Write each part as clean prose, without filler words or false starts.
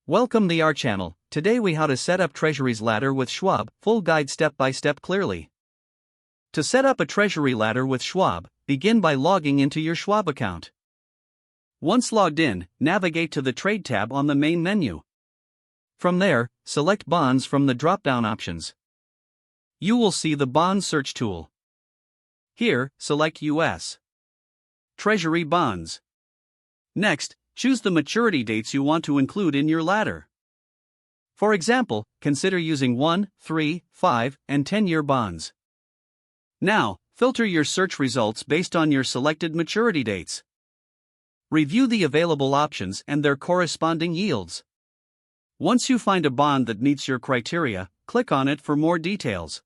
Welcome to our channel. Today we how to set up treasuries ladder with Schwab, full guide step by step clearly. To set up a treasury ladder with Schwab, begin by logging into your Schwab account. Once logged in, navigate to the Trade tab on the main menu. From there, select Bonds from the drop-down options. You will see the Bond Search tool. Here, select U.S. Treasury Bonds. Next, choose the maturity dates you want to include in your ladder. For example, consider using 1, 3, 5, and 10-year bonds. Now, filter your search results based on your selected maturity dates. Review the available options and their corresponding yields. Once you find a bond that meets your criteria, click on it for more details.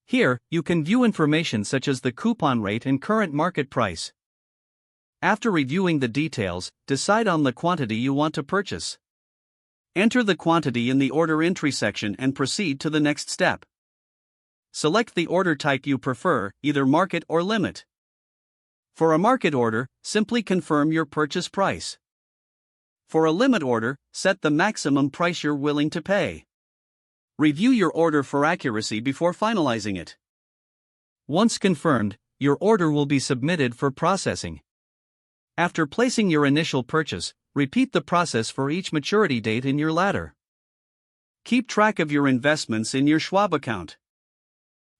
Here, you can view information such as the coupon rate and current market price. After reviewing the details, decide on the quantity you want to purchase. Enter the quantity in the order entry section and proceed to the next step. Select the order type you prefer, either market or limit. For a market order, simply confirm your purchase price. For a limit order, set the maximum price you're willing to pay. Review your order for accuracy before finalizing it. Once confirmed, your order will be submitted for processing. After placing your initial purchase, repeat the process for each maturity date in your ladder. Keep track of your investments in your Schwab account.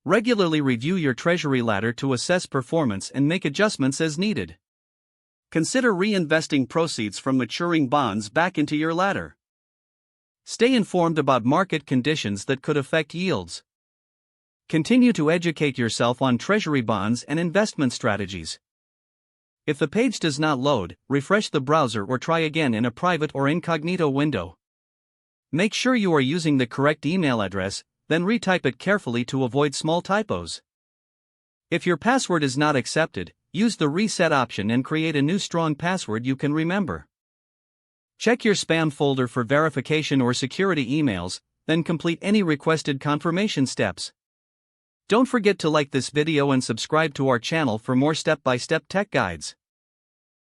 Regularly review your treasury ladder to assess performance and make adjustments as needed. Consider reinvesting proceeds from maturing bonds back into your ladder. Stay informed about market conditions that could affect yields. Continue to educate yourself on treasury bonds and investment strategies. If the page does not load, refresh the browser or try again in a private or incognito window. Make sure you are using the correct email address, then retype it carefully to avoid small typos. If your password is not accepted, use the reset option and create a new strong password you can remember. Check your spam folder for verification or security emails, then complete any requested confirmation steps. Don't forget to like this video and subscribe to our channel for more step-by-step tech guides.